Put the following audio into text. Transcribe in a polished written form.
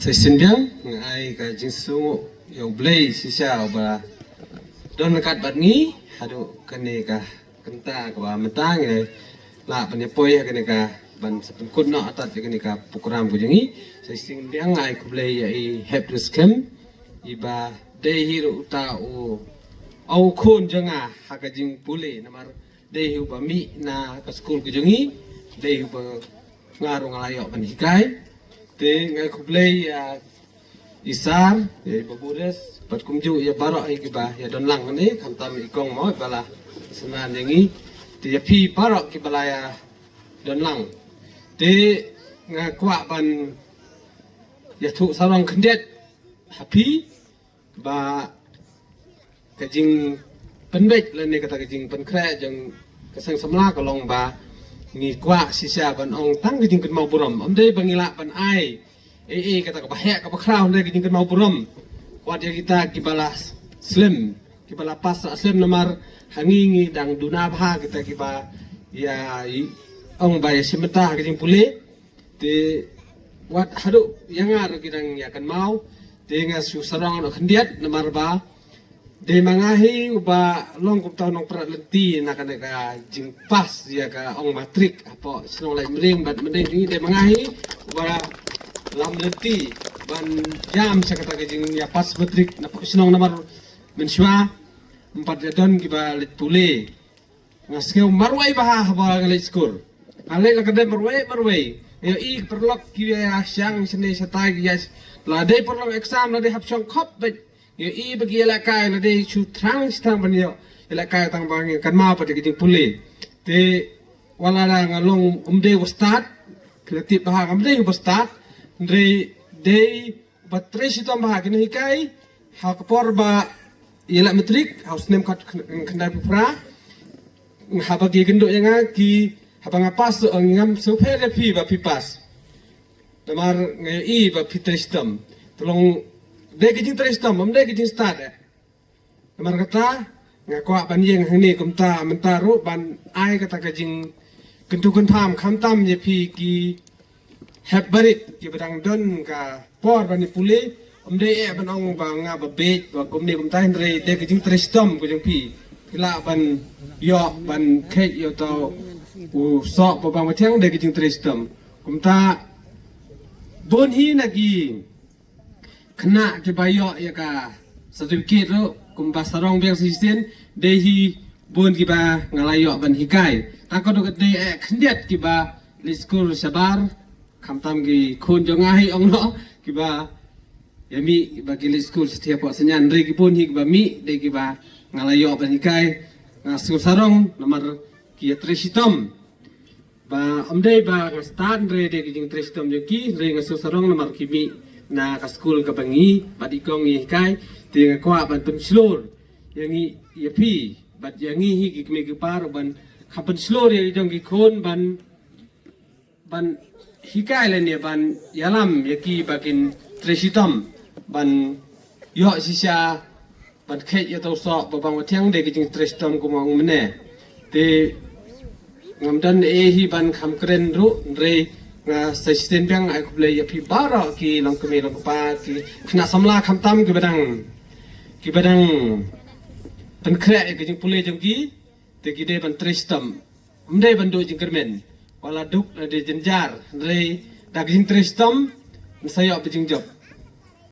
Saya sendiri ai ka jinsu yo blay sisa ba don kat bat ni hadu kene ka kenta ka ba metang la pan poi kene ka ban sepen kun no atat kene ka program ko jengi saya sendiri ai ku blay ai help to scam iba dei hiro uta o au khon janga haka jing pule namar dei hu ba mi na ka school ko jengi dei hu ba ngaru ngalayo ban hikai te ngai kublay isar ya babures pat kumju ya barok ai kiba ya don lang ni kantam ikong mo bala senan yangi te ya pi barok kibala ya don lang te nga kwa ban ya thu sarong khendet happy ba kajing penbek le ne kata kajing penkre jeng kesang semla kolong ba ngi kwa sisa ban ong tang kajing ken mau burom amde bangila ban ai kata ka bahaya ka bakraw na kajing ken mau burom kwa dia kita kibala slim kibala pas slim namar hangingi dang duna bha kita kiba ya ong ba ya simeta kajing pule te wat hadu yangar kidang ya kan mau te ngasu sarang no khendiat namar ba de mangahi uba long kum tau nong prat lenti nak ka jing pas ya ka ong matrik apa senong lai mering bat mending ni de mangahi uba lam lenti ban jam sakata ka jing ya pas matrik na senong namar mensua empat jadon kiba lit pule ngaske marwai bah ba ngalai skor ale la kadai marwai yo I perlok ki ya syang sene satai ya la de perlok exam la de hap syong khop yo I bagi elakay na de chu trang stang banyo elakay tang bangi kan ma pa de kiting puli te wala na ngalong umde wastat kreatif bahag umde wastat ndre de batre sitom bahag ni hikai ha kapor ba yela metrik haus nem kat kena pra ha bagi gendo yang ki habang apas ngam supaya pi ba pipas namar ngai I ba pitristom tolong de kijing tristom de kijing start namar kata ngakwa ban yeng hang ni kumta mentaru ban ai kata kijing kentukan pham khamtam ye pi ki heb barit ki badang don ka por ban pule de ban ong ba nga ba be ba kumni kumta hendre de kijing tristom ko jeng pi kila ban yo ban khet yo to u so ba bang mathiang de kijing tristom kumta bon hi nagi kena ke bayo ya ka sertifikat ro kumba sarong bang sisen dehi bon kiba ngalayo ban hikai takot de khendiat kiba liskur sabar khamtam gi khon jongai ongno kiba yami bagi liskur setiap senyan re ki bon hi kiba mi de kiba ngalayo ban hikai ngasur sarong nomor ki tresitom ba amdei ba start re de ki tresitom ki re ngasur sarong nomor kimi na ka school ka bangi badikong I kai te kwa ban penslor yang I yapi bad yang I ki me ki par ban khapan slor ye jong ki khon ban hikai le ne ban yalam yaki bakin tresitom ban yo sisa ban khet ye to so ba bang thiang de ki jing tresitom ko mong mene te ngamdan hi ban kham kren ru re nga sistem bang ai kublai ya pi bara ki long keme long pa ki khna samla khamtam ki badang pen kre ki jing pule jong ki te ki de ban tristam umde ban do jing kermen wala duk de jenjar re da jing tristam saya pe jing job